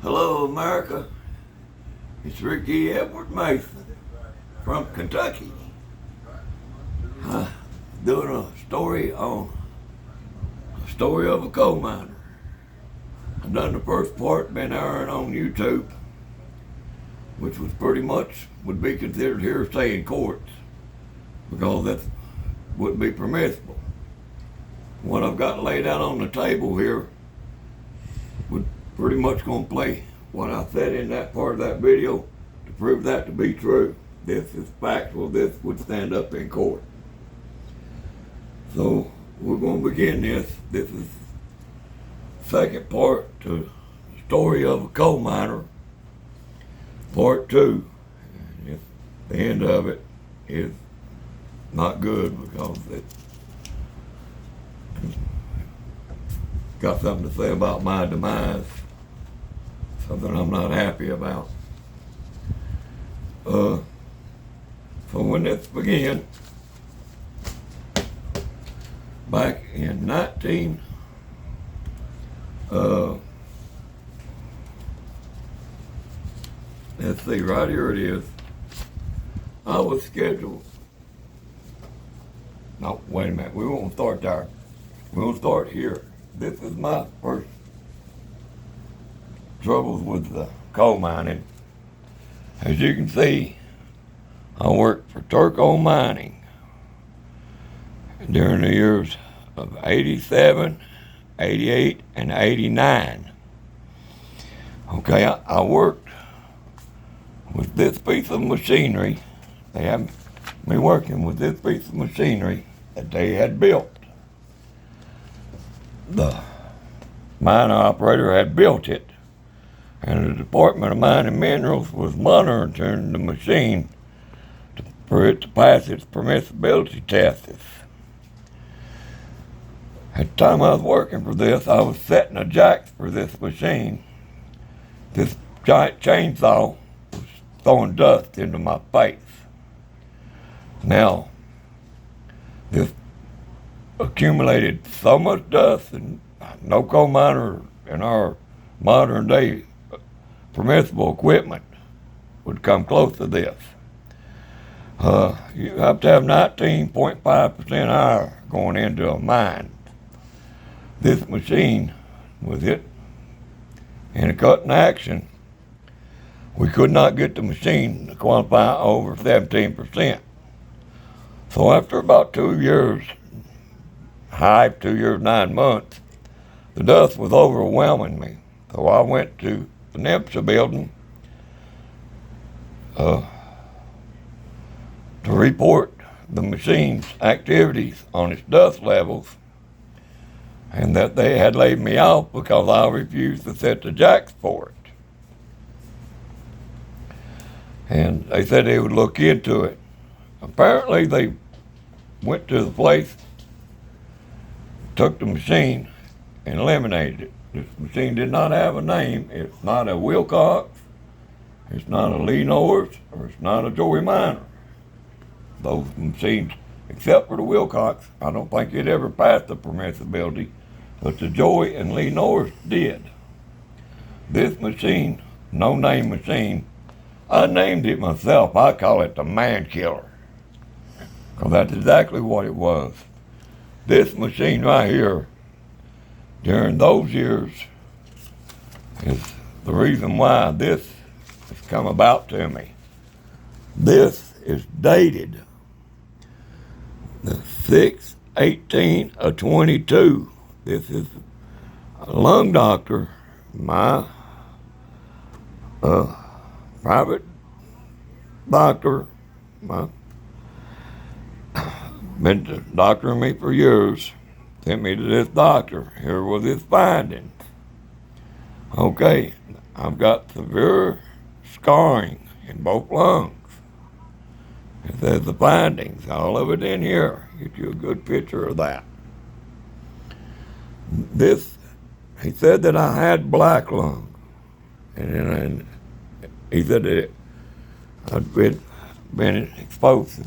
Hello, America. It's Ricky Edward Mason from Kentucky. Doing a story of a coal miner. I've done the first part, been airing on YouTube, which was pretty much would be considered hearsay in courts because that wouldn't be permissible. What I've got laid out on the table here would pretty much gonna play what I said in that part of that video to prove that to be true. This is factual. This would stand up in court. So we're gonna begin this. This is second part to the story of a coal miner. Part 2. The end of it is not good because it got something to say about my demise, something I'm not happy about. So when this began, back in let's see, right here it is. I was scheduled. No, wait a minute. We won't start there. We'll start here. This is my first troubles with the coal mining. As you can see, I worked for Turco Mining during the years of 87, 88, and 89. Okay, I worked with this piece of machinery. They had me working with this piece of machinery that they had built. The mine operator had built it, and the Department of Mining Minerals was monitoring the machine for it to pass its permissibility tests. At the time I was working for this, I was setting the jacks for this machine. This giant chainsaw was throwing dust into my face. Now, this accumulated so much dust, and no coal miner in our modern day permissible equipment would come close to this. You have to have 19.5% iron going into a mine. This machine, with it in a cutting action, we could not get the machine to qualify over 17%. So after about 2 years, 2 years, 9 months, the dust was overwhelming me. So I went to the NMSA building to report the machine's activities on its dust levels, and that they had laid me off because I refused to set the jacks for it. And they said they would look into it. Apparently they went to the place, took the machine, and eliminated it. This machine did not have a name. It's not a Wilcox, it's not a Lee Norris, or it's not a Joey Miner. Those machines, except for the Wilcox, I don't think it ever passed the permissibility, but the Joey and Lee Norris did. This machine, no name machine, I named it myself. I call it the Man Killer, because that's exactly what it was. This machine right here, during those years, is the reason why this has come about to me. This is dated the 6/18 of 22. This is a lung doctor, my private doctor, been doctoring me for years, sent me to this doctor. Here was his findings. Okay, I've got severe scarring in both lungs. It says the findings, all of it in here. Get you a good picture of that. He said that I had black lung. And he said that I'd been exposed to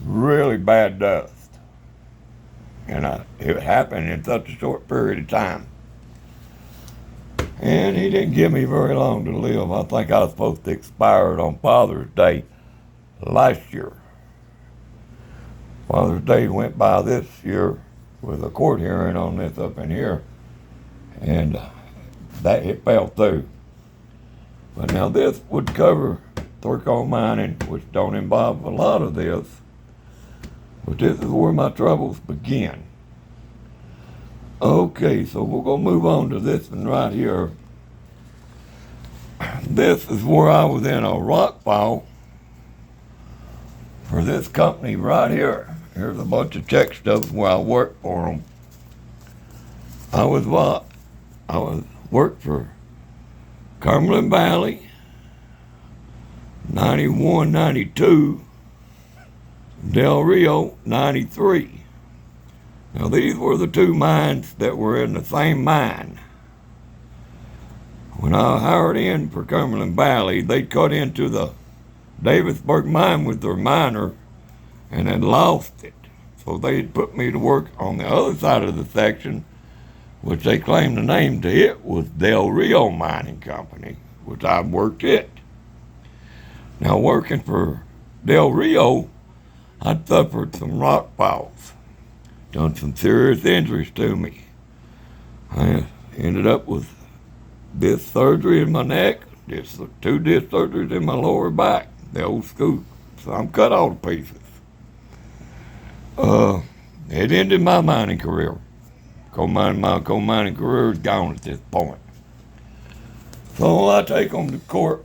really bad dust. And it happened in such a short period of time. And he didn't give me very long to live. I think I was supposed to expire on Father's Day last year. Father's Day went by this year with a court hearing on this up in here, and that it fell through. But now this would cover coal mining, which don't involve a lot of this, but this is where my troubles begin. Okay, so we're gonna move on to this one right here. This is where I was in a rock fall for this company right here. Here's a bunch of check stubs where I worked for them. I was worked for Cumberland Valley, 91, 92, Del Rio, 93. Now these were the two mines that were in the same mine. When I hired in for Cumberland Valley, they cut into the Davisburg mine with their miner and had lost it. So they had put me to work on the other side of the section, which they claimed the name to it was Del Rio Mining Company, which I worked it. Now working for Del Rio, I suffered some rock falls, done some serious injuries to me. I ended up with disc surgery in my neck, two disc surgeries in my lower back, the old scoop. So I'm cut all to pieces. It ended my mining career. My coal mining career is gone at this point. So I take them to court.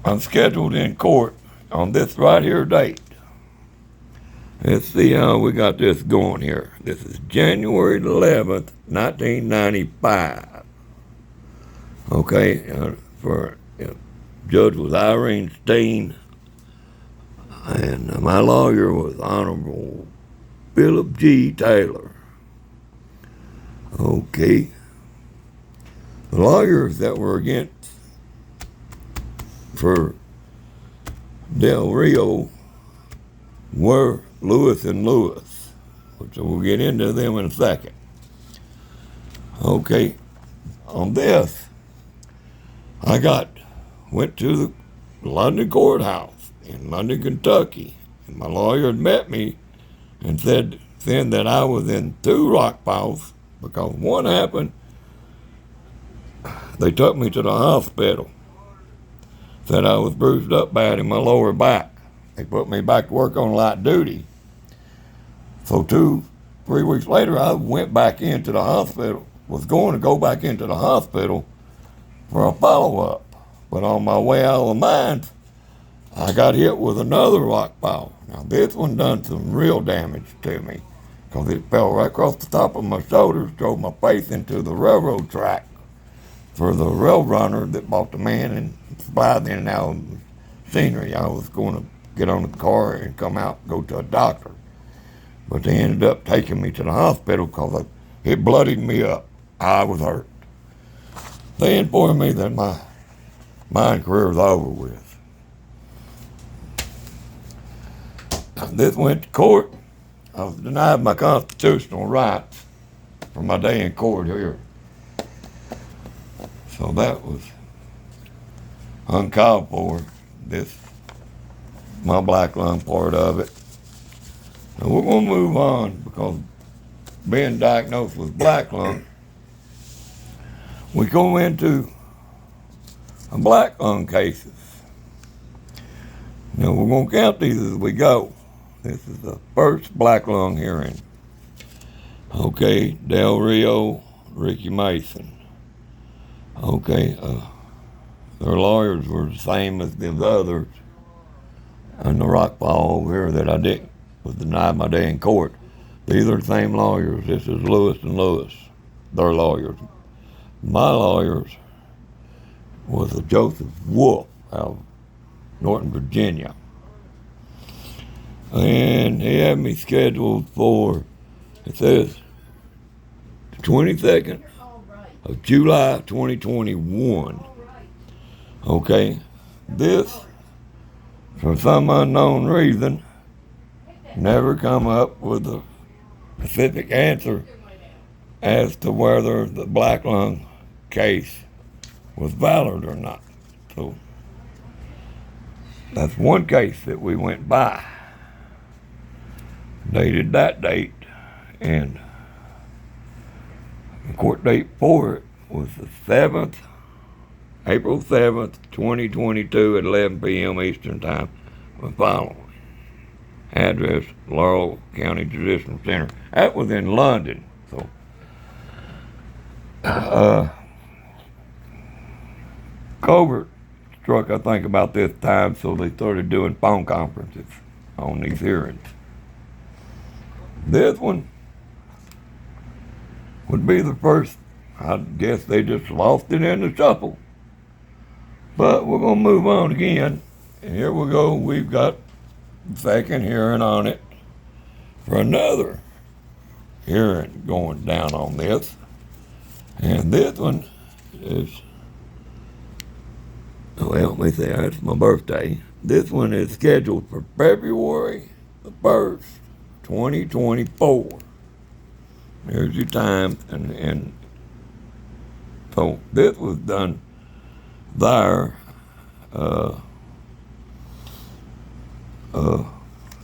I'm scheduled in court on this right here date. Let's see how we got this going here. This is January 11th, 1995. Okay, judge was Irene Steen, and my lawyer was Honorable Philip G. Taylor. Okay. The lawyers that were against for Del Rio were Lewis and Lewis, which we'll get into them in a second. Okay, on this, I went to the London courthouse in London, Kentucky, and my lawyer had met me and said then that I was in two rock falls because one happened, they took me to the hospital, said I was bruised up bad in my lower back. They put me back to work on light duty. So 3 weeks later, I went back into the hospital, was going to go back into the hospital for a follow-up. But on my way out of the mines, I got hit with another rock fall. Now this one done some real damage to me because it fell right across the top of my shoulders, drove my face into the railroad track for the rail runner that bought the man and supplied in and out of the scenery. I was going to get on the car and come out and go to a doctor. But they ended up taking me to the hospital because it bloodied me up. I was hurt. They informed me that my mine career was over with. This went to court. I was denied my constitutional rights for my day in court here. So that was uncalled for, my black lung part of it. Now we're going to move on because being diagnosed with black lung, we go into black lung cases. Now we're going to count these as we go. This is the first black lung hearing. Okay, Del Rio, Ricky Mason. Okay, their lawyers were the same as the others. And the rock fall over here that I was denied my day in court. These are the same lawyers. This is Lewis and Lewis, their lawyers. My lawyers was a Joseph Wolf out of Norton, Virginia. And he had me scheduled for, it says, the 22nd of July 2021. Okay, this, for some unknown reason, never come up with a specific answer as to whether the black lung case was valid or not. So that's one case that we went by, dated that date, and the court date for it was the 7th, April 7th, 2022 at 11 p.m. Eastern Time, the following. Address, Laurel County Judicial Center. That was in London. So, COVID struck, I think, about this time, so they started doing phone conferences on these hearings. This one would be the first. I guess they just lost it in the shuffle. But we're going to move on again. And here we go. We've got the second hearing on it for another hearing going down on this. And this one is, well, let me see, that's my birthday. This one is scheduled for February the 1st, 2024. Here's your time, and so this was done there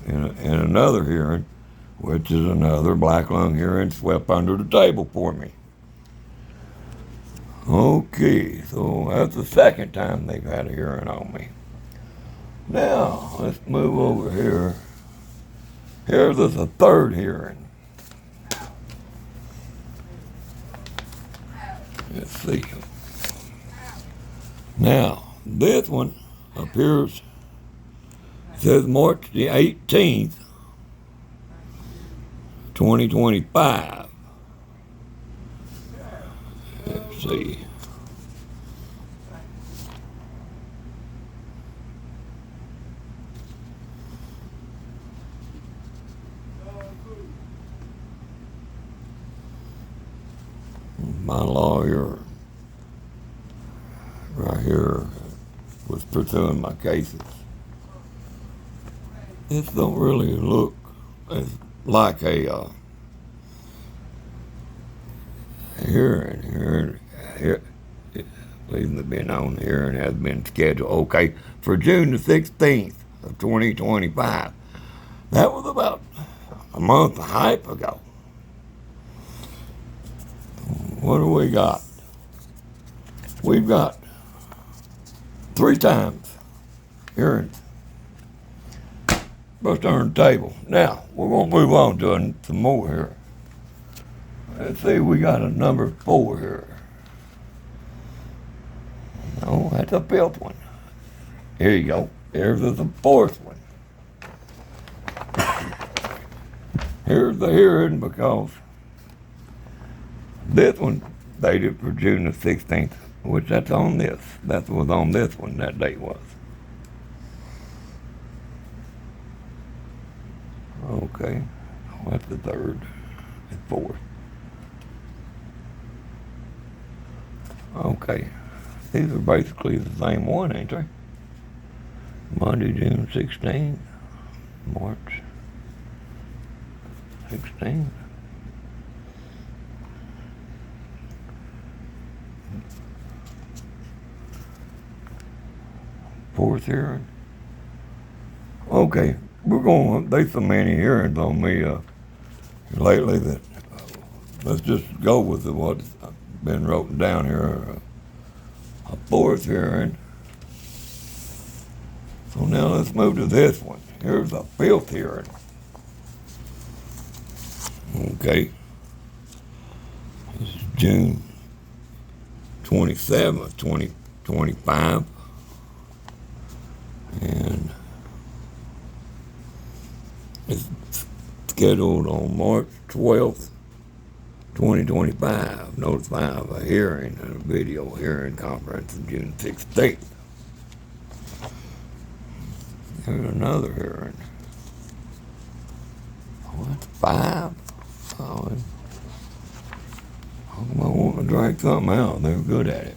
in another hearing, which is another black lung hearing swept under the table for me. Okay, so that's the second time they've had a hearing on me. Now, let's move over here. Here's a third hearing. Let's see. Now, this one appears, says March the 18th, 2025. Let's see. My lawyer right here was pursuing my cases. This don't really look as like a hearing. Here, leaving to be known, the hearing has been scheduled, okay, for June the 16th of 2025. That was about a month and a half ago. What do we got? We've got 3 times hearings supposed to turn the table. Now, we're going to move on to some more here. Let's see, we got a number 4 here. No, that's a 5th one. Here you go. Here's the 4th one. Here's the hearing because this one dated for June the 16th, which that's on this. That was on this one, that date was. Okay, well, that's the 3rd and 4th. Okay, these are basically the same one, ain't they? Monday, June 16th, March 16th. Fourth hearing. Okay, there's so many hearings on me lately that let's just go with what's been written down here. A 4th hearing. So now let's move to this one. Here's a 5th hearing. Okay. This is June 27th, 2025. And it's scheduled on March 12th, 2025. Notify of a hearing and a video hearing conference on June 16th. Here's another hearing. Oh, that's 5. Oh, I want to drag something out. They're good at it.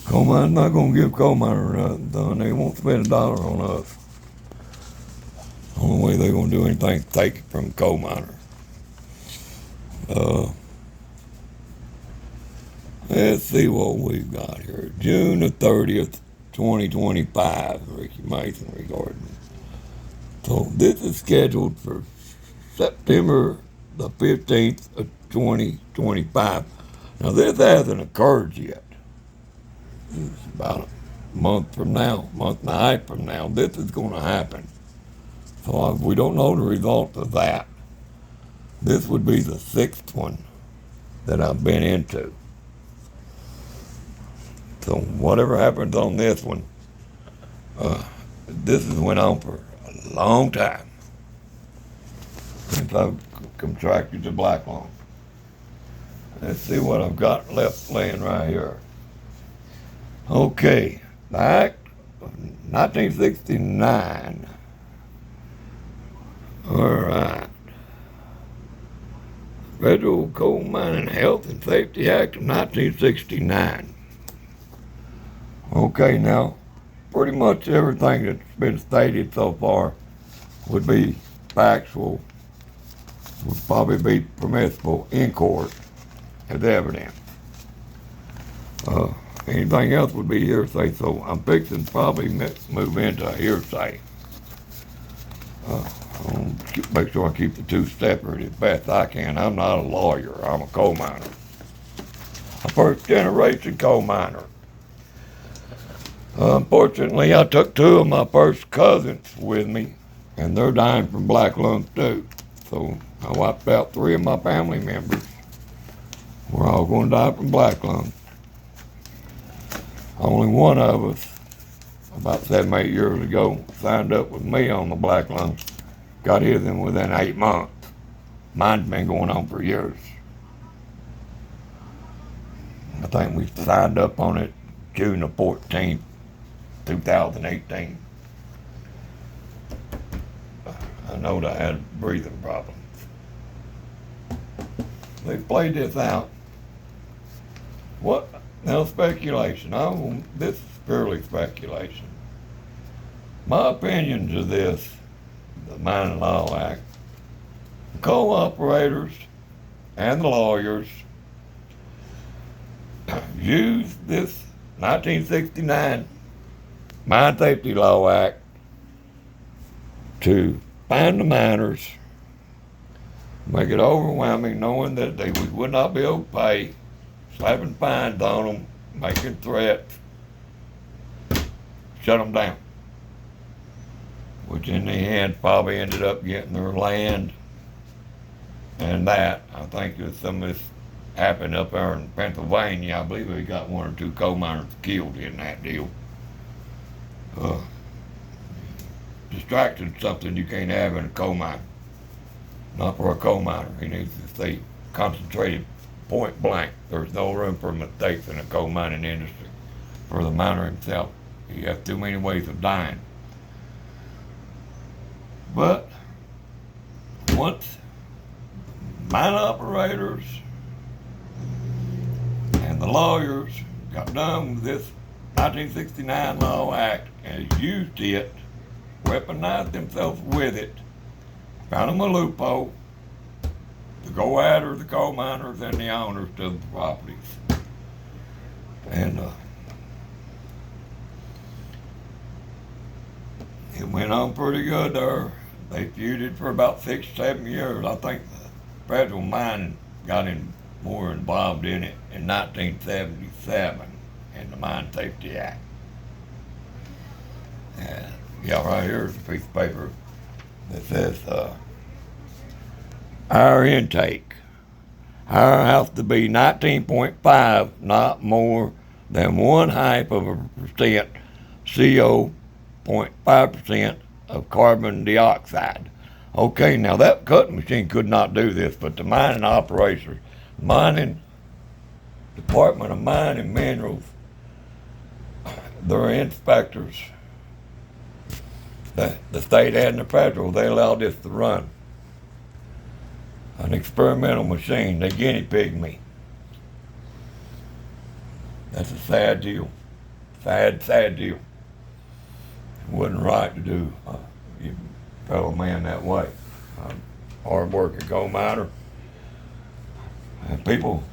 Coal mine's not going to give coal miner nothing. They won't spend $1 on us. The only way they're going to do anything is take it from a coal miner. Uh, let's see what we've got here. June the 30th, 2025, Ricky Mason recording. So this is scheduled for September the 15th of 2025. Now this hasn't occurred yet. It's about a month from now, month and a half from now, this is going to happen. So we don't know the result of that. This would be the sixth one that I've been into. So whatever happens on this one, this has went on for a long time since I've contracted the black lung. Let's see what I've got left laying right here. Okay, the Act of 1969. All right. Federal Coal Mining Health and Safety Act of 1969. Okay, now, pretty much everything that's been stated so far would be factual, would probably be permissible in court as evidence. Anything else would be hearsay, so I'm fixing to probably move into hearsay. I'll make sure I keep the two separate as best I can. I'm not a lawyer, I'm a coal miner. A first generation coal miner. Unfortunately, I took two of my first cousins with me, and they're dying from black lung too. So I wiped out three of my family members. We're all going to die from black lung. Only one of us, about 7, 8 years ago, signed up with me on the black lung. Got his in within 8 months. Mine's been going on for years. I think we signed up on it June the 14th, 2018. I know that I had breathing problems. They played this out. What? Now speculation. This is purely speculation. My opinions of this, the Mining Law Act, the coal operators and the lawyers used this 1969 Mine Safety Law Act to find the miners, make it overwhelming, knowing that we would not be able to pay, slapping fines on them, making threats, shut them down. Which in the end probably ended up getting their land and that. I think that some of this happened up there in Pennsylvania. I believe we got 1 or 2 coal miners killed in that deal. Distraction's something you can't have in a coal mine. Not for a coal miner. He needs to stay concentrated point blank. There's no room for mistakes in the coal mining industry. For the miner himself, he has too many ways of dying. But once mine operators and the lawyers got done with this 1969 Law Act and used it, weaponized themselves with it, found them a loophole to go after the coal miners and the owners of the properties. And it went on pretty good there. They feuded for about 6, 7 years. I think the federal mining got more involved in it in 1977 in the Mine Safety Act. And yeah, right here is a piece of paper that says our intake. Our has to be 19.5, not more than 1/2% CO, 0.5% of carbon dioxide. Okay, now that cutting machine could not do this, but the mining operators, mining Department of Mine and Minerals, their inspectors, the state and the federal, they allowed this to run. An experimental machine. They guinea pigged me. That's a sad deal. Sad deal. It wasn't right to do your fellow man that way. Hard working coal miner. And people,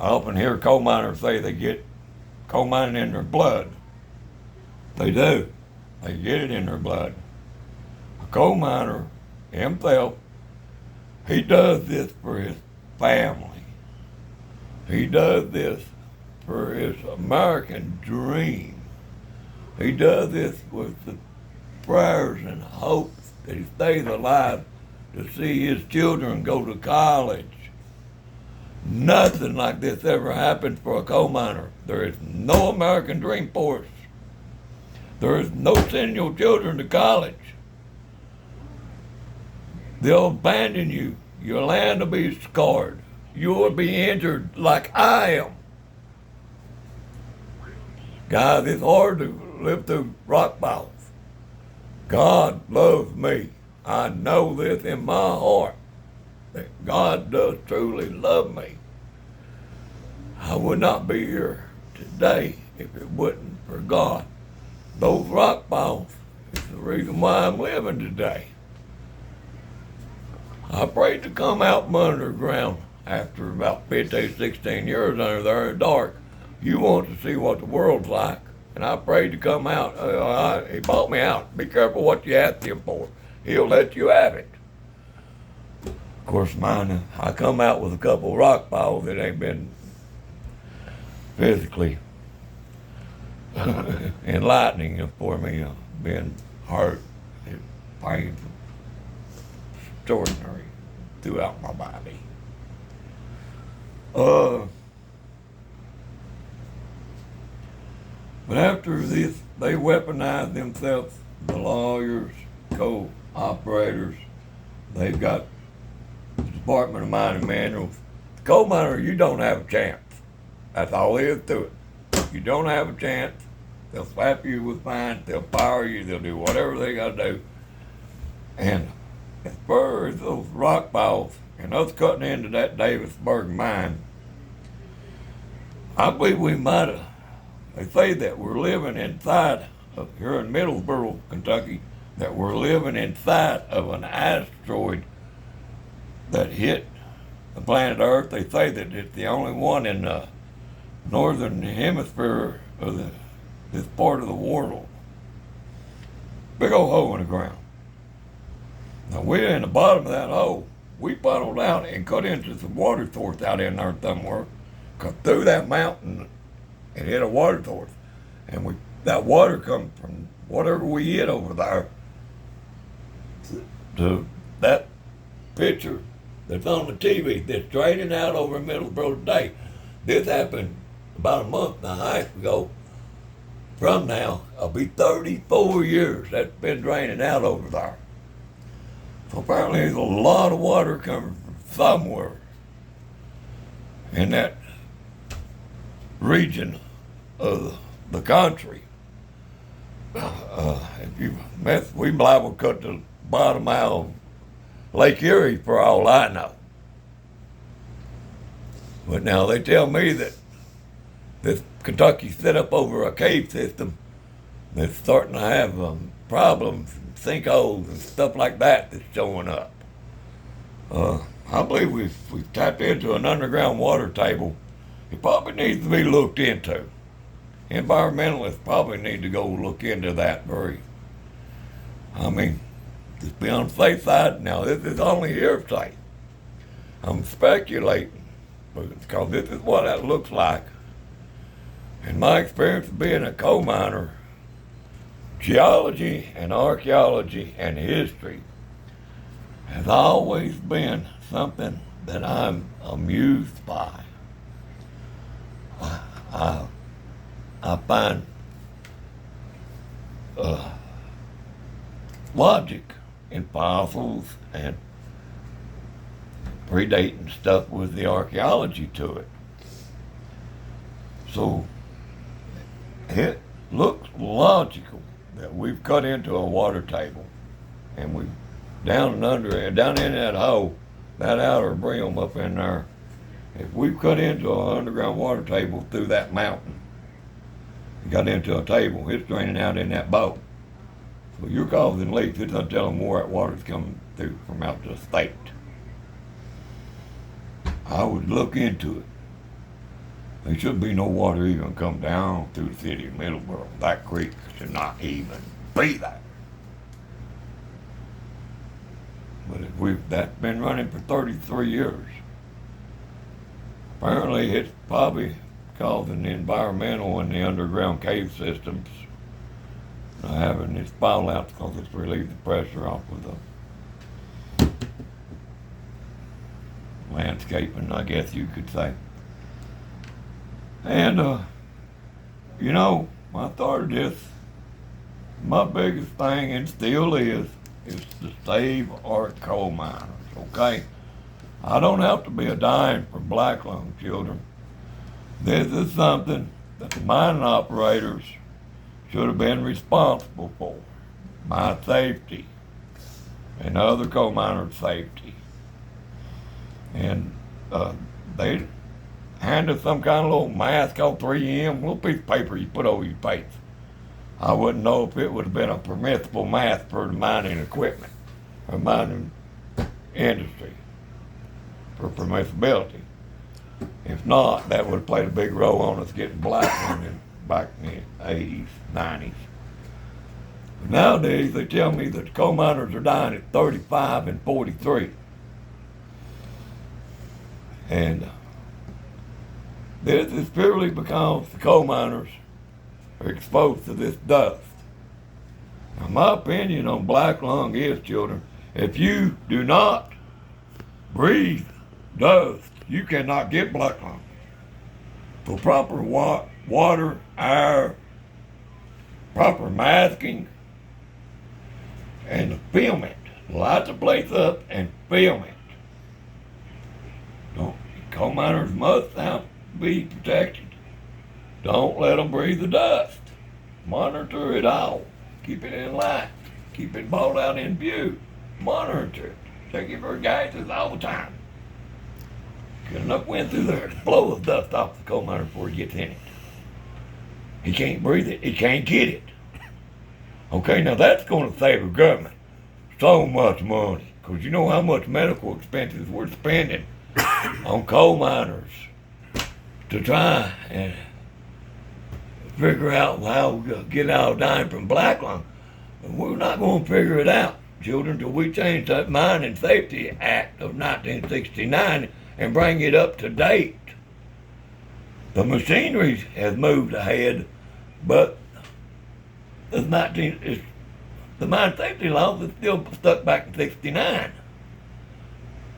I often hear coal miners say they get coal mining in their blood. They do. They get it in their blood. A coal miner himself, he does this for his family. He does this for his American dream. He does this with the prayers and hopes that he stays alive to see his children go to college. Nothing like this ever happened for a coal miner. There is no American dream force. There is no sending your children to college. They'll abandon you. Your land will be scarred. You will be injured like I am. Guys, it's hard to live through rock piles. God loves me. I know this in my heart, that God does truly love me. I would not be here today if it wasn't for God. Those rock piles is the reason why I'm living today. I prayed to come out from underground after about 15, 16 years under there in the dark. You want to see what the world's like. And I prayed to come out. He bought me out. Be careful what you ask him for. He'll let you have it. Of course, mine, I come out with a couple of rock piles that ain't been physically enlightening for me. Being hurt and painful, extraordinary throughout my body. But after this, they weaponized themselves, the lawyers, co-operators. They've got the Department of Mining manuals. The coal miner, you don't have a chance. That's all there is to it. You don't have a chance. They'll slap you with fines. They'll fire you. They'll do whatever they got to do. And as far as those rock piles and us cutting into that Davisburg mine, I believe we might have. They say that we're living inside of, here in Middlesboro, Kentucky, that we're living inside of an asteroid that hit the planet Earth. They say that it's the only one in the northern hemisphere of this part of the world. Big old hole in the ground. Now we're in the bottom of that hole. We funneled out and cut into some water source out in there somewhere, cut through that mountain and hit a water source. And that water comes from whatever we hit over there to that picture that's on the TV that's draining out over Middlesboro today. This happened about a month and a half ago. From now, it'll be 34 years that's been draining out over there. So apparently there's a lot of water coming from somewhere in that region of the country. If you mess, we liable to cut the bottom out of Lake Erie for all I know. But now they tell me that this Kentucky set up over a cave system that's starting to have problems, sinkholes and stuff like that that's showing up. I believe we've tapped into an underground water table. It probably needs to be looked into. Environmentalists probably need to go look into that just be on the safe side. Now, this is only hearsay. I'm speculating, because this is what that looks like. In my experience of being a coal miner, geology and archaeology and history has always been something that I'm amused by. I find logic in fossils and predating stuff with the archaeology to it. So it looks logical that we've cut into a water table and we've down and under it, down in that hole, that outer brim up in there. If we've cut into an underground water table through that mountain, got into a table, it's draining out in that boat. So you're causing leaks. It's not telling where that water's coming through from out the state. I would look into it. There should be no water even come down through the city of Middleborough. That creek should not even be there. But if that's been running for 33 years. Apparently it's probably causing the environmental and the underground cave systems having this fallout because it's relieved the pressure off of the landscaping, I guess you could say. And, you know, when I started this, my biggest thing, and still is to save our coal miners, okay? I don't have to be a dime for black lung, children. This is something that the mining operators should have been responsible for. My safety and other coal miners' safety. And they hand us some kind of little mask called 3M, little piece of paper you put over your face. I wouldn't know if it would have been a permissible mask for the mining equipment or mining industry for permissibility. If not, that would have played a big role on us getting black back in the 80s, 90s. But nowadays, they tell me that the coal miners are dying at 35 and 43. And this is purely because the coal miners are exposed to this dust. Now, my opinion on black lung is, children, if you do not breathe dust, you cannot get black lung. For proper water, air, proper masking, and to film it. Light the place up and film it. Coal miners must be protected. Don't let them breathe the dust. Monitor it all. Keep it in light. Keep it brought out in view. Monitor it. Check it for gases all the time. Get enough wind through there to blow the dust off the coal miner before he gets in it. He can't breathe it. He can't get it. Okay, now that's going to save the government so much money. Because you know how much medical expenses we're spending on coal miners to try and figure out how to get out of dying from black lung. And we're not going to figure it out, children, until we change that Mining Safety Act of 1969 and bring it up to date. The machinery has moved ahead, but the mine safety laws are still stuck back in 69.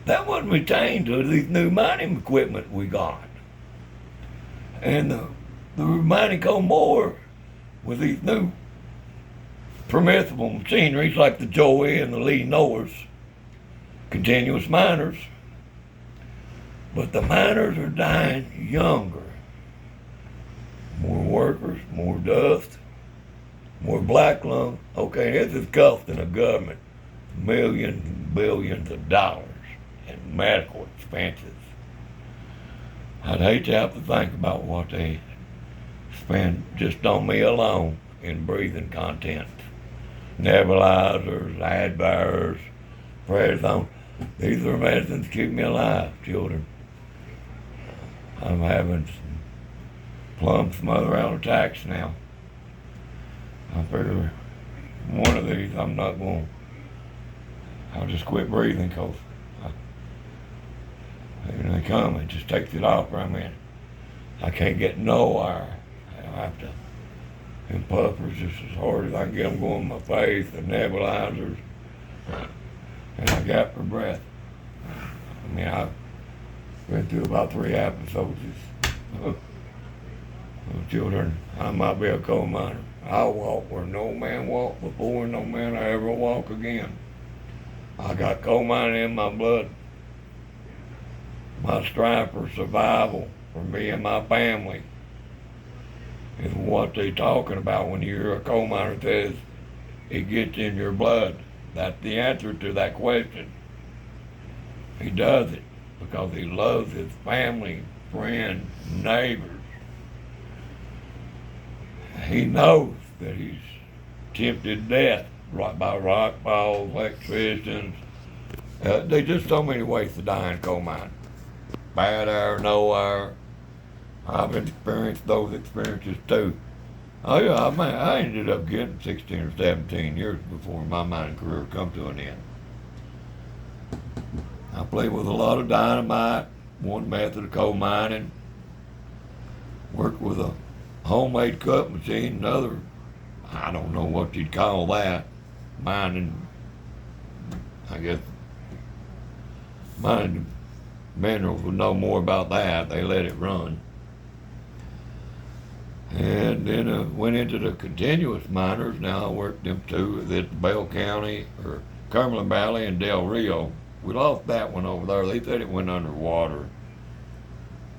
That wasn't retained to these new mining equipment we got. And the mining coal more with these new permissible machineries like the Joey and the Lee Norris, continuous miners. But the miners are dying younger. More workers, more dust, more black lung. Okay, this is costing the government millions and billions of dollars in medical expenses. I'd hate to have to think about what they spend just on me alone in breathing content. Nebulizers, Advairs, prednisone. These are medicines to keep me alive, children. I'm having some other attacks now. I figure one of these I'll just quit breathing because when they come, it just takes it off where I'm in. I can't get no air. I have to, and puffers just as hard as I can get them going in my face, the nebulizers, and I got for breath. I mean, I've been through about 3 episodes. Children, I might be a coal miner. I'll walk where no man walked before and no man will ever walk again. I got coal mining in my blood. My strive for survival for me and my family is what they talking about when you hear a coal miner says it gets in your blood. That's the answer to that question. He does it because he loves his family, friends, neighbors. He knows that he's tempted death by rock falls, electricians. There's just so many ways to die in coal mine. bad hour, no hour. I've experienced those experiences too. Oh yeah, I ended up getting 16 or 17 years before my mining career come to an end. I played with a lot of dynamite, one method of coal mining, worked with a homemade cut machine, another, I don't know what you'd call that, mining, I guess, mining minerals would know more about that. They let it run. And then went into the continuous miners. Now I worked them two at Bell County or Cumberland Valley and Del Rio. We lost that one over there. They said it went underwater.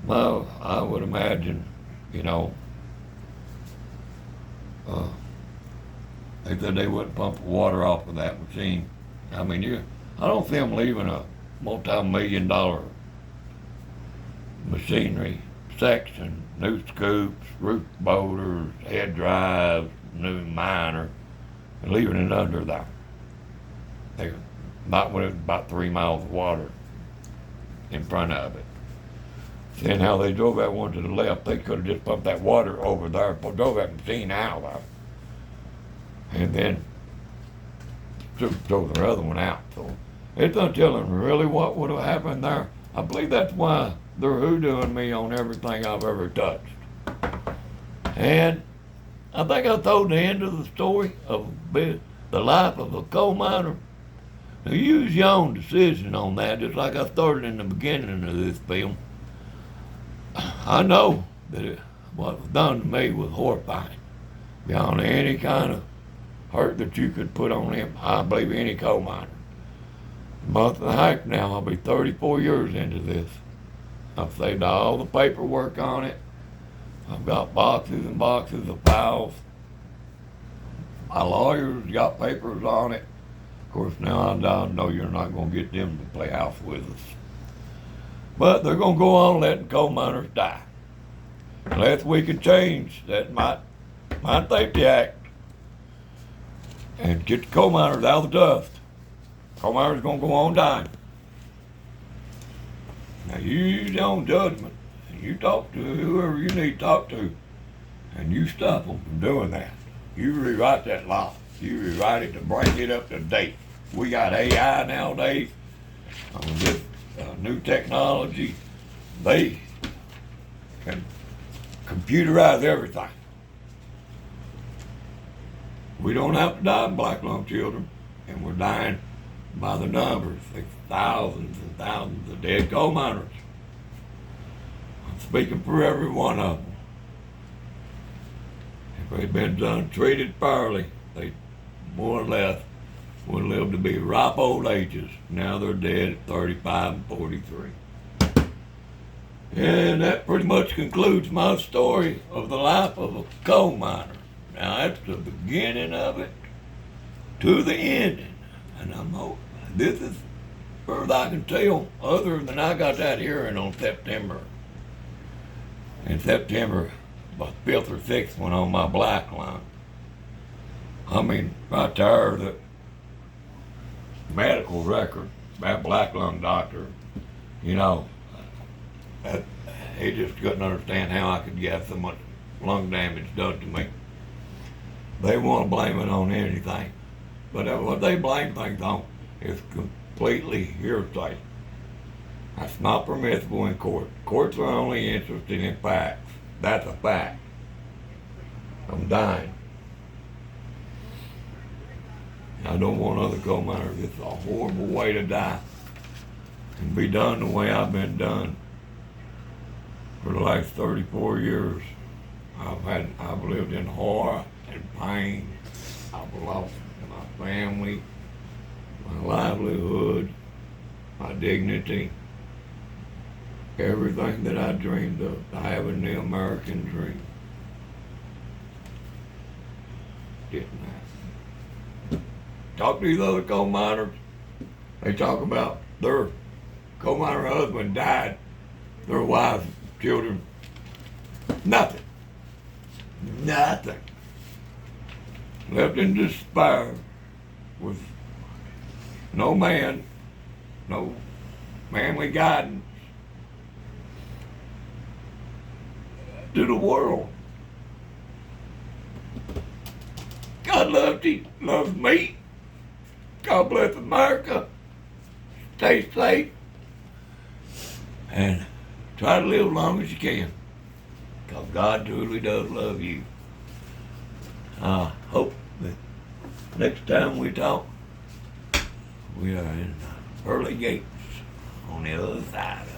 Well, I would imagine, you know, they said they wouldn't pump water off of that machine. I mean, I don't see them leaving a multi-million-dollar machinery section, new scoops, root boulders, head drives, new miner, and leaving it under there. They not when it was about 3 miles of water in front of it. Seeing how they drove that one to the left, they could have just pumped that water over there, drove that machine out of there, and then drove the other one out. So it's not telling really what would have happened there. I believe that's why they're hoodooing me on everything I've ever touched. And I think I told the end of the story of the life of a coal miner. Now use your own decision on that, just like I started in the beginning of this film. I know that what was done to me was horrifying, beyond any kind of hurt that you could put on him. I believe any coal miner. Month and a half now, I'll be 34 years into this. I've saved all the paperwork on it. I've got boxes and boxes of files. My lawyers got papers on it. Of course, now I know you're not going to get them to play house with us. But they're going to go on letting coal miners die. Unless we can change that Mine Safety Act and get the coal miners out of the dust. Coal miners going to go on dying. Now you use your own judgment, and you talk to whoever you need to talk to, and you stop them from doing that. You rewrite that law. You rewrite it to bring it up to date. We got AI nowadays, this new technology. They can computerize everything. We don't have to die of black lung children, and we're dying by the numbers. There's thousands and thousands of dead coal miners. I'm speaking for every one of them. If they'd been done treated fairly, they more or less would live to be ripe old ages. Now they're dead at 35 and 43. And that pretty much concludes my story of the life of a coal miner. Now that's the beginning of it to the ending. And I'm hoping this is further I can tell, other than I got that hearing on September. In September, about 5th or 6th one on my black lung. I mean, right there, the medical record, that black lung doctor, you know, he just couldn't understand how I could get so much lung damage done to me. They want to blame it on anything. But what they blame things on is completely hearsay. That's not permissible in court. Courts are only interested in facts. That's a fact. I'm dying. I don't want other coal miners. It's a horrible way to die and be done the way I've been done for the last 34 years. I've lived in horror and pain. I've lost my family, my livelihood, my dignity, everything that I dreamed of having the American dream. Didn't happen. Talk to these other coal miners, they talk about their coal miner husband died, their wives, children, nothing. Nothing. Left in despair with no man, no family guidance, to the world. God loves you, loves me. God bless America. Stay safe. And try to live as long as you can. Because God truly does love you. I hope that next time we talk, we are in the pearly gates on the other side of it.